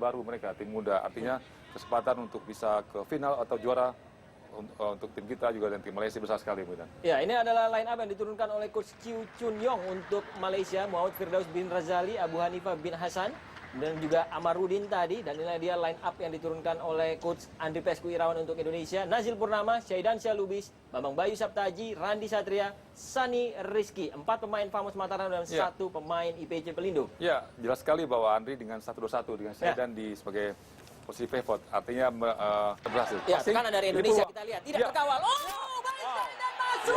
baru mereka, tim muda. Artinya kesempatan untuk bisa ke final atau juara untuk tim kita juga dan tim Malaysia besar sekali. Ya, ini adalah line up yang diturunkan oleh Coach Chiu Chun Yong untuk Malaysia. Muhammad Firdaus bin Razali, Abu Hanifah bin Hasan, dan juga Amarudin tadi. Dan inilah dia line up yang diturunkan oleh Coach Andri Pesku Irawan untuk Indonesia. Nazil Purnama, Syaidansya Lubis, Bambang Bayu Saptaji, Randi Satria, Sani Rizky. 4 pemain Famos Mataram dan 1 pemain IPC Pelindo. Ya, jelas sekali bahwa Andri dengan 1-2-1 dengan Syaidan di sebagai posisi pivot, artinya berhasil. Ya, tekanan dari Indonesia kita lihat. Tidak terkawal. Oh, baik sekali dan masuk!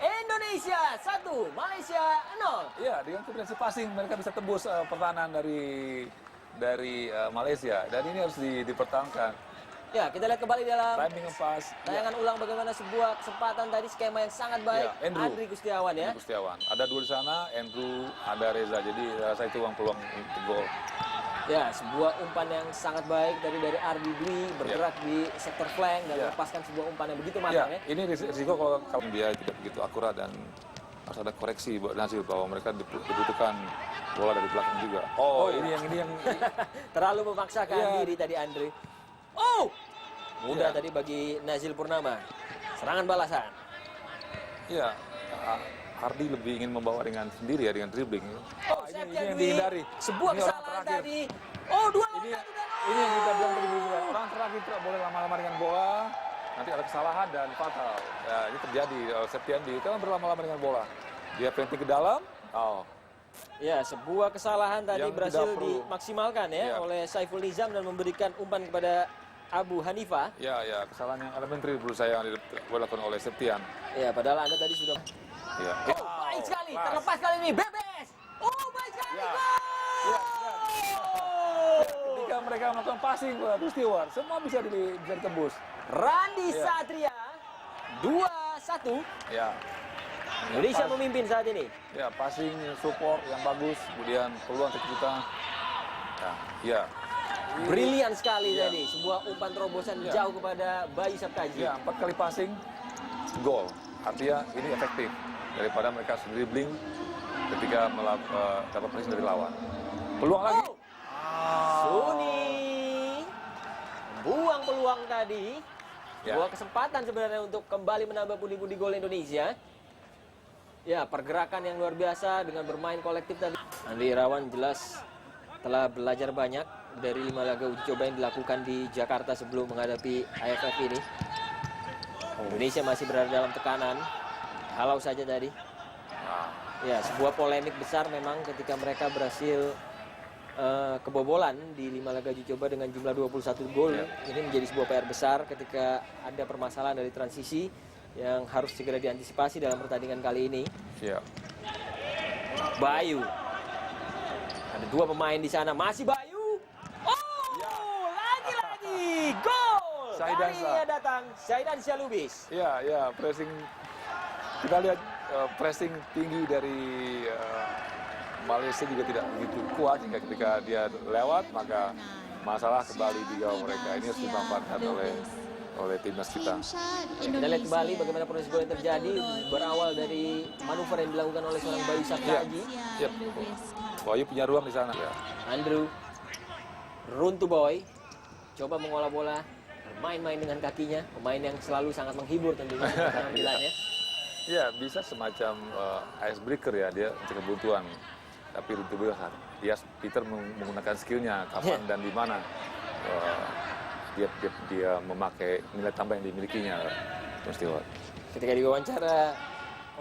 Indonesia 1, Malaysia 0. Ya, dengan kombinasi passing mereka bisa tembus pertahanan dari Malaysia, dan ini harus dipertahankan. Ya, kita lihat kembali dalam timing pas. Tayangan ulang bagaimana sebuah kesempatan tadi, skema yang sangat baik. Ya, Andri Gustiawan ya. Andri Gustiawan. Ada 2 di sana, Andrew, ada Reza. Jadi saya itu peluang untuk gol. Ya, sebuah umpan yang sangat baik dari Ardi Dwi bergerak di sektor flank dan melepaskan sebuah umpan yang begitu matang ya. Ini risiko kalau dia tidak begitu akurat dan harus ada koreksi buat Nazil bahwa mereka dibutuhkan bola dari belakang juga. Ini yang terlalu memaksakan diri tadi Andri. Mudah tadi bagi Nazil Purnama. Serangan balasan. Iya, Hardi lebih ingin membawa dengan sendiri ya, dengan dribbling. Ini yang dihindari. Sebuah kesalahan tadi. 2 ini yang kita bilang tadi juga. Orang terakhir tidak boleh lama-lama dengan bola. Nanti ada kesalahan dan fatal. Ya, ini terjadi. Septiandi kan berlama-lama dengan bola. Dia penting ke dalam. Ya, sebuah kesalahan tadi yang berhasil dimaksimalkan ya oleh Saiful Nizam dan memberikan umpan kepada Abu Hanifah. Ya, kesalahan yang elementary menurut saya yang dilakukan oleh Septian. Ya, padahal Anda tadi sudah. Ya. Baik sekali, terlepas kali ini, Bebes. Baik sekali. Ketika mereka melakukan passing ke Stewart, semua bisa ditembus. Randi Satria 2-1. Ya. Indonesia memimpin saat ini. Ya, passing support yang bagus, kemudian peluang kita. Ya. Brilian sekali tadi, sebuah umpan terobosan jauh kepada Bayu Saptaji. Ya, 4 kali passing, gol. Artinya ini efektif daripada mereka dribbling ketika dapat pressing dari lawan. Peluang lagi. Suni buang peluang tadi. Sebuah kesempatan sebenarnya untuk kembali menambah pundi-pundi gol Indonesia. Ya, pergerakan yang luar biasa dengan bermain kolektif tadi. Andri Irawan jelas telah belajar banyak dari 5 laga uji coba yang dilakukan di Jakarta sebelum menghadapi AFF ini. Indonesia masih berada dalam tekanan. Halau saja tadi. Ya, sebuah polemik besar memang ketika mereka berhasil kebobolan di 5 laga uji coba dengan jumlah 21 gol. Ini menjadi sebuah PR besar ketika ada permasalahan dari transisi yang harus segera diantisipasi dalam pertandingan kali ini. Bayu. Ada 2 pemain di sana, masih Bayu. Lagi-lagi gol. Kalinya datang Syaidansya Lubis. Ya, pressing. Kita lihat pressing tinggi dari Malaysia juga tidak begitu kuat, hingga ketika dia lewat maka masalah kembali di gawang mereka. Ini harus dimanfaatkan oleh timnas kita. Kita lihat kembali bagaimana proses gol yang terjadi, berawal dari manuver yang dilakukan oleh seorang Bayu Saptaji. Bayu punya ruang di sana. Andrew Runtu Boy coba mengolah bola, bermain-main dengan kakinya, pemain yang selalu sangat menghibur tentunya penampilannya. Ya, bisa semacam icebreaker ya, dia untuk kebutuhan. Tapi Runtu Boy Peter menggunakan skillnya kapan dan di mana dia memakai nilai tambah yang dimilikinya. Ketika diwawancara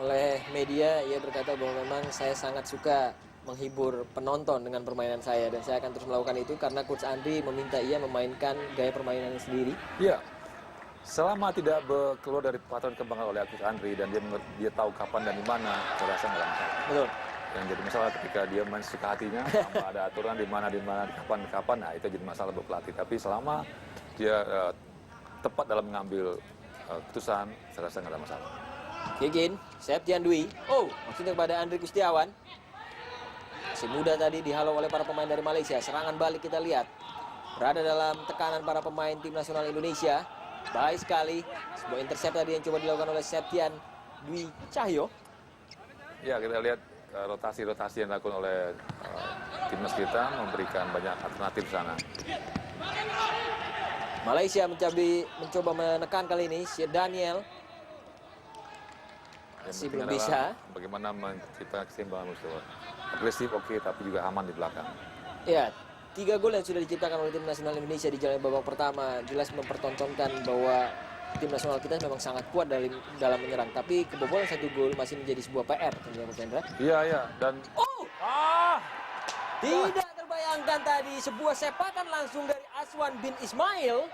oleh media, ia berkata bahwa memang saya sangat suka menghibur penonton dengan permainan saya, dan saya akan terus melakukan itu karena Coach Andri meminta ia memainkan gaya permainannya sendiri. Iya, selama tidak keluar dari patron kembangan oleh Coach Andri dan dia tahu kapan dan di mana, saya rasa nggak masalah. Betul. Yang jadi masalah ketika dia main suka hatinya, ada aturan di mana, kapan, nah itu jadi masalah buat pelatih. Tapi selama dia tepat dalam mengambil keputusan, saya rasa nggak ada masalah. Kegin, Septian Dwi. Maksudnya kepada Andri Gustiawan. Si muda tadi dihalau oleh para pemain dari Malaysia. Serangan balik kita lihat. Berada dalam tekanan para pemain tim nasional Indonesia. Baik sekali. Sebuah intercept tadi yang coba dilakukan oleh Septian Dwi Cahyo. Ya, kita lihat rotasi yang dilakukan oleh timnas kita memberikan banyak alternatif di sana. Malaysia mencoba menekan kali ini. Syed Daniel masih belum bisa. Bagaimana menciptakan keseimbangan Mustafa. Agresif oke, tapi juga aman di belakang. Ya, 3 gol yang sudah diciptakan oleh tim nasional Indonesia di jalan babak pertama jelas mempertontonkan bahwa tim nasional kita memang sangat kuat dalam menyerang. Tapi kebobolan 1 gol masih menjadi sebuah PR, tentunya Mas Hendra. Iya, dan Tidak terbayangkan tadi sebuah sepakan langsung dari Aswan bin Ismail.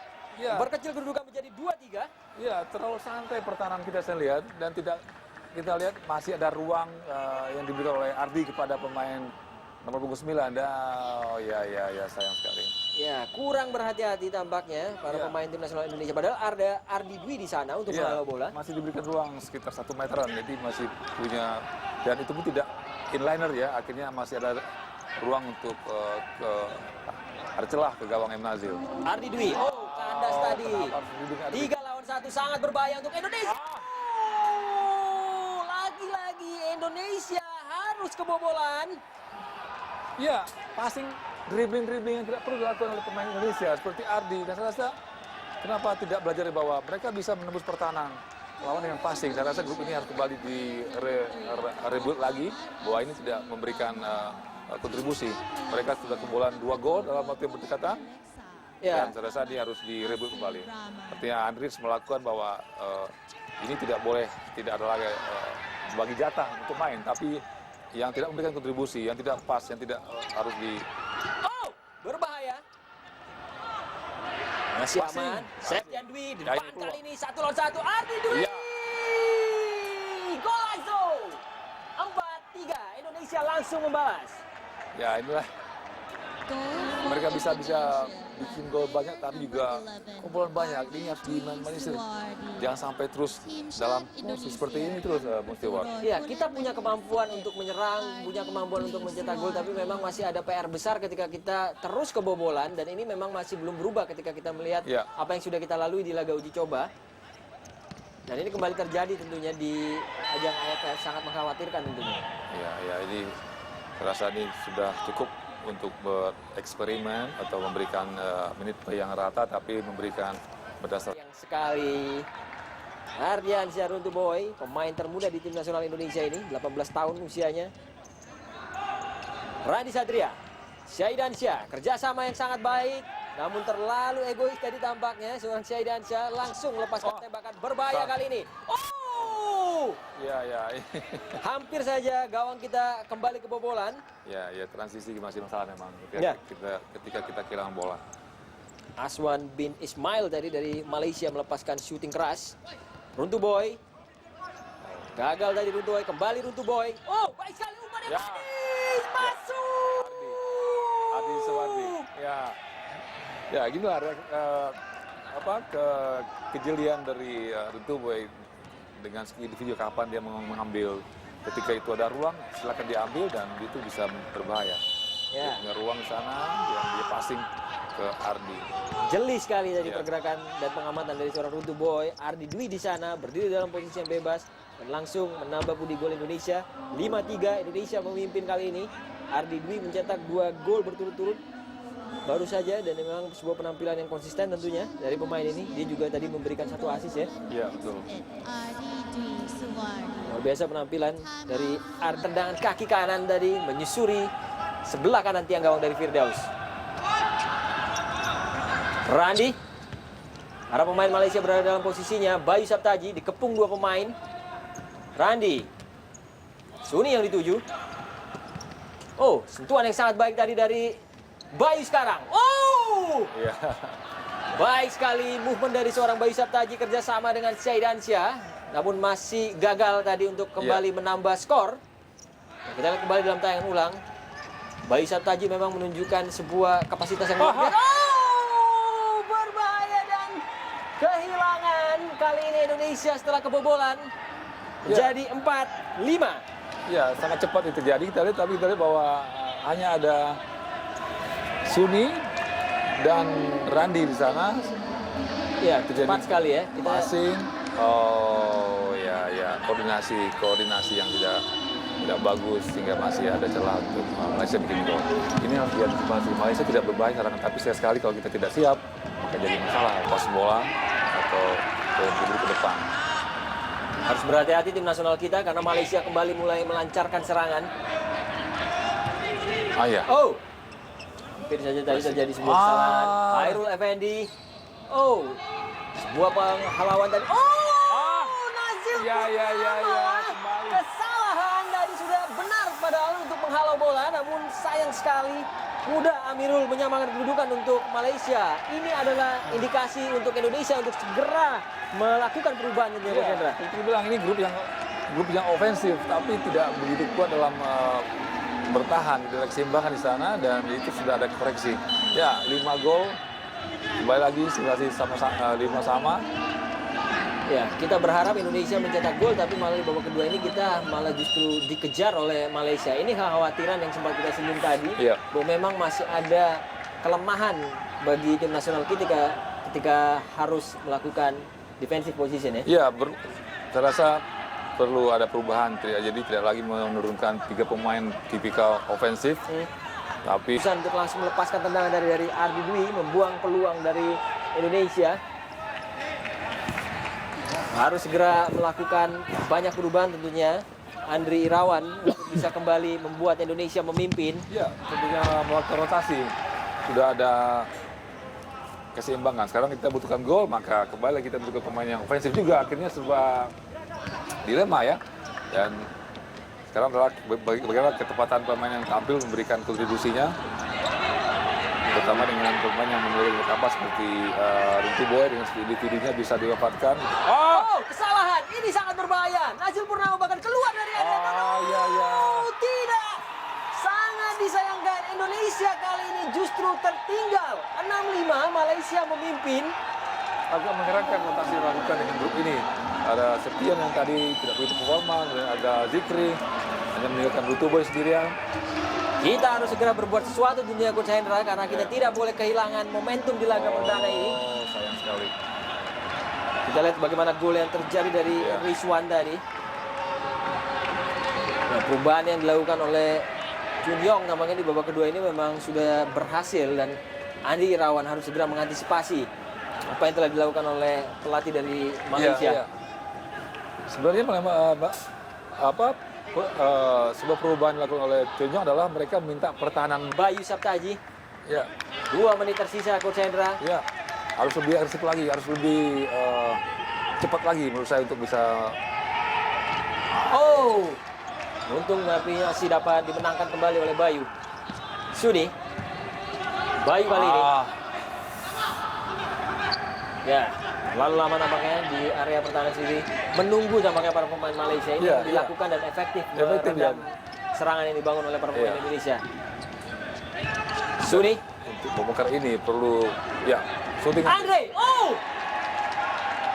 Ya. Berkecil kedudukan menjadi 2-3. Ya, terlalu santai pertahanan kita saya lihat, dan tidak kita lihat masih ada ruang yang diberikan oleh Ardi kepada pemain nomor punggung 9. Ya, sayang sekali. Ya, kurang berhati-hati tampaknya para pemain tim nasional Indonesia. Padahal ada Ardi Dwi di sana untuk menangkap bola. Masih diberikan ruang sekitar 1 meteran, jadi masih punya, dan itu pun tidak inliner ya. Akhirnya masih ada ruang untuk ada celah ke gawang M. Nazil. Ardi Dwi, kandas tadi. 3 lawan 1 sangat berbahaya untuk Indonesia. Lagi-lagi Indonesia harus kebobolan. Ya, passing, dribbling yang tidak perlu dilakukan oleh pemain Indonesia seperti Ardi. Dan saya rasa kenapa tidak belajar di bawah? Mereka bisa menembus pertahanan lawan dengan passing. Saya rasa grup ini harus kembali di rebuild lagi, bahwa ini tidak memberikan kontribusi. Mereka sudah kebobolan 2 gol dalam waktu yang berdekatan. Ya. Dan saya rasa dia harus di rebuild kembali. Artinya Andries melakukan bahwa ini tidak boleh, tidak ada lagi bagi jatah untuk main, tapi yang tidak memberikan kontribusi, yang tidak pas, yang tidak harus di... Berbahaya. Masih aman. Septian Dwi di depan kali ini 1 lawan 1. Ardi Dwi. Ya. Golazo. 4-3. Indonesia langsung membalas. Ya, inilah mereka bisa bikin gol banyak, tapi juga kebobolan banyak. Ini harus diminimalisir. Jangan sampai terus dalam posisi seperti ini terus, Mustiwa. Ya, kita punya kemampuan untuk menyerang, punya kemampuan untuk mencetak gol, tapi memang masih ada PR besar ketika kita terus kebobolan, dan ini memang masih belum berubah ketika kita melihat apa yang sudah kita lalui di laga uji coba. Dan ini kembali terjadi tentunya di ajang AFF, sangat mengkhawatirkan tentunya. Ya, ini saya rasa ini sudah cukup untuk bereksperimen atau memberikan menit yang rata, tapi memberikan berdasarkan Yang sekali Ardiansyah Runtuboy, pemain termuda di tim nasional Indonesia ini, 18 tahun usianya. Randi Satria, Syaidansyah, kerjasama yang sangat baik, namun terlalu egois tadi tampaknya. Seorang Syaidansyah langsung lepaskan tembakan berbahaya kali ini. Ya. Hampir saja gawang kita kembali kebobolan. Ya, transisi masih masalah memang. Ketika kita kehilangan bola. Aswan bin Ismail tadi dari Malaysia melepaskan shooting keras. Runtuboy. Gagal tadi Runtuboy, kembali Runtuboy. Baik sekali umpan yang masuk. Ardi Sawardi. Ya, ginilah kejelian dari Runtuboy dengan segi individu, kapan dia mengambil. Ketika itu ada ruang, silakan diambil, dan itu bisa berbahaya. Ya. Punya ruang di sana, dia passing ke Ardi. Jeli sekali dari pergerakan dan pengamatan dari seorang Runtuboy. Ardi Dwi di sana berdiri dalam posisi yang bebas dan langsung menambah pundi gol Indonesia. 5-3 Indonesia memimpin kali ini. Ardi Dwi mencetak 2 gol berturut-turut baru saja, dan memang sebuah penampilan yang konsisten tentunya dari pemain ini. Dia juga tadi memberikan 1 assist ya. Iya, betul. Luar biasa penampilan dari tendangan kaki kanan tadi menyusuri sebelah kanan tiang gawang dari Firdaus. Randi, para pemain Malaysia berada dalam posisinya. Bayu Saptaji dikepung 2 pemain. Randi, Suni yang dituju. Sentuhan yang sangat baik tadi dari Bayu sekarang. Iya. Baik sekali movement dari seorang Bayu Saptaji kerjasama dengan Syaidansyah, namun masih gagal tadi untuk kembali menambah skor. Kita lihat kembali dalam tayangan ulang. Bayu Saptaji memang menunjukkan sebuah kapasitas yang luar biasa. Berbahaya dan kehilangan kali ini Indonesia setelah kebobolan menjadi 4-5. Ya, sangat cepat itu terjadi. Kita lihat bahwa hanya ada Suni dan Randi di sana. Ya, cepat sekali ya. Passing. Koordinasi yang tidak tidak bagus sehingga masih ada celah untuk Malaysia bikin gol. Ini harus diantisipasi. Malaysia tidak berbahaya serangan, tapi sekali kalau kita tidak siap maka jadi masalah pas bola atau ke depan. Harus berhati-hati tim nasional kita karena Malaysia kembali mulai melancarkan serangan. Ya. Oh, hampir saja tadi terjadi sebuah kesalahan. Hairul Effendi. Oh, sebuah penghalauan tadi. Oh, Nazil. Kembali. Kesalahan tadi sudah benar padahal untuk menghalau bola, namun sayang sekali mudah Amirul menyamakan kedudukan untuk Malaysia. Ini adalah indikasi untuk Indonesia untuk segera melakukan perubahan tentunya, Coach Hendra. Itu bilang ini grup yang ofensif tapi tidak begitu kuat dalam bertahan, tidak keseimbangan di sana dan itu sudah ada koreksi. Ya, 5 gol kembali lagi situasi sama-sama 5 sama. Ya, kita berharap Indonesia mencetak gol tapi malah di babak kedua ini kita malah justru dikejar oleh Malaysia. Ini kekhawatiran yang sempat kita singgung tadi. Iya. Bahwa memang masih ada kelemahan bagi tim nasional kita ketika harus melakukan defensive position ya. Iya, saya rasa perlu ada perubahan, jadi tidak lagi menurunkan 3 pemain tipikal ofensif, tapi Bisa untuk langsung melepaskan tendangan dari Ardi Dwi, membuang peluang dari Indonesia. Harus segera melakukan banyak perubahan tentunya. Andri Irawan untuk bisa kembali membuat Indonesia memimpin. ya tentunya melakukan rotasi. Sudah ada keseimbangan. Sekarang kita butuhkan gol, maka kembali kita butuhkan pemain yang ofensif juga. Akhirnya serba dilema ya. Dan sekarang adalah bagaimana ketepatan pemain yang tampil memberikan kontribusinya. Terutama dengan pemain yang memiliki kapasitas seperti Runtu Boy dengan individunya bisa diwafatkan. Oh, kesalahan. Ini sangat berbahaya. Nazil Purnama bahkan keluar dari area tanah. Oh, tidak. Sangat disayangkan. Indonesia kali ini justru tertinggal. 6-5, Malaysia memimpin. Agak mengherankan rotasi dilakukan dengan grup ini. Ada Septian yang tadi tidak begitu performa, kemudian ada Zikri hanya meninggalkan Runtu Boy sendirian. Kita harus segera berbuat sesuatu tentunya Coach Hendra karena kita tidak boleh kehilangan momentum di laga perdana ini. Oh, sayang sekali. Kita lihat bagaimana gol yang terjadi dari Rizwan tadi. Nah, perubahan yang dilakukan oleh Jun Yong nampaknya di babak kedua ini memang sudah berhasil dan Andi Irawan harus segera mengantisipasi apa yang telah dilakukan oleh pelatih dari Malaysia. Sebenarnya sebuah perubahan dilakukan oleh Jun Yong adalah mereka minta pertahanan. Bayu Saptaji. Ya, 2 menit tersisa Coach Hendra. ya harus lebih agresif lagi, harus lebih cepat lagi menurut saya untuk bisa. Oh, untung tapi masih dapat dimenangkan kembali oleh Bayu. Sudi. Bayu kali ini. Ya, lalu lama nampaknya di area pertahanan sendiri menunggu tampaknya para pemain Malaysia ini dilakukan dan efektif meredam serangan yang dibangun oleh para pemain Indonesia. Sudi. Untuk membongkar ini perlu shooting. Andre,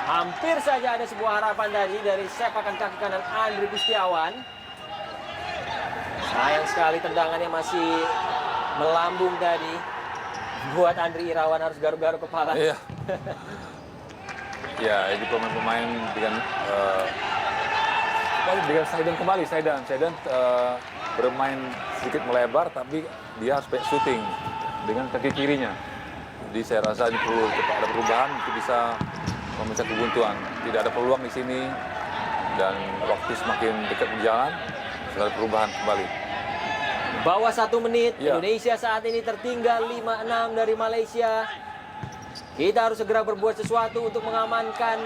hampir saja ada sebuah harapan tadi dari sepakan kaki kanan Andri Gustiawan. Sayang sekali tendangannya masih melambung tadi. Buat Andri Irawan harus garuk-garuk kepala. Iya. Ya, ini pemain-pemain dengan Saidan kembali. Saidan bermain sedikit melebar, tapi dia harus shooting dengan kaki kirinya. Jadi saya rasa ini perlu ada perubahan untuk bisa memecah kebuntuan. Tidak ada peluang di sini dan waktu semakin dekat berjalan, segala perubahan kembali. Bawah 1 menit, Indonesia saat ini tertinggal 5-6 dari Malaysia. Kita harus segera berbuat sesuatu untuk mengamankan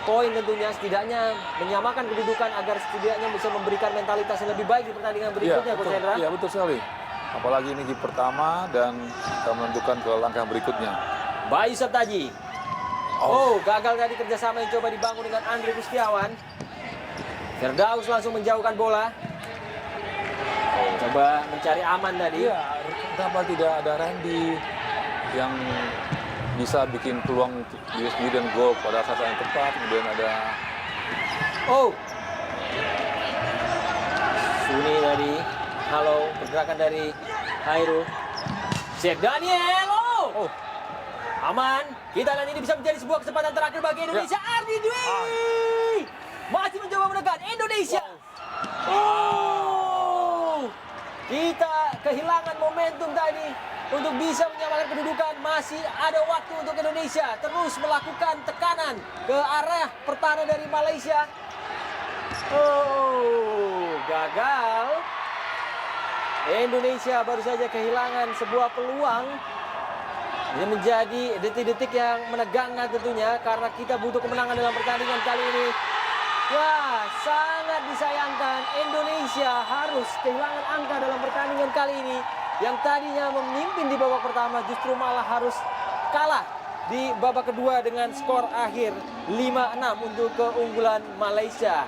poin tentunya, setidaknya menyamakan kedudukan agar setidaknya bisa memberikan mentalitas yang lebih baik di pertandingan berikutnya, Coach Hendra. Iya, betul sekali. Apalagi ini game pertama dan kita menentukan ke langkah berikutnya. Bayu Saptaji. Gagal tadi kerjasama yang coba dibangun dengan Andri Gustiawan. Firdaus langsung menjauhkan bola. Coba mencari aman tadi. Iya, kenapa tidak ada Randy yang bisa bikin peluang USG dan gol pada saat yang tepat. Kemudian ada Suni tadi. Halo, pergerakan dari Hairul. Jack Daniel. Aman. Kita lihat ini bisa menjadi sebuah kesempatan terakhir bagi Indonesia. Ardi Dwi masih mencoba menekan Indonesia. Kita kehilangan momentum tadi untuk bisa menyamakan kedudukan. Masih ada waktu untuk Indonesia terus melakukan tekanan ke arah pertahanan dari Malaysia. Oh, gagal. Indonesia baru saja kehilangan sebuah peluang. Ini menjadi detik-detik yang menegangkan tentunya, karena kita butuh kemenangan dalam pertandingan kali ini. Ya, sangat disayangkan Indonesia harus kehilangan angka dalam pertandingan kali ini. Yang tadinya memimpin di babak pertama justru malah harus kalah di babak kedua dengan skor akhir 5-6 untuk keunggulan Malaysia.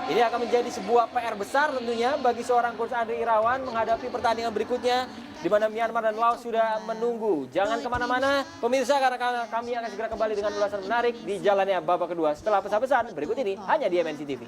Ini akan menjadi sebuah PR besar tentunya bagi seorang Coach Andri Irawan menghadapi pertandingan berikutnya, di mana Myanmar dan Laos sudah menunggu. Jangan kemana-mana pemirsa, karena kami akan segera kembali dengan ulasan menarik di jalannya babak kedua setelah pesan-pesan berikut ini hanya di MNC TV.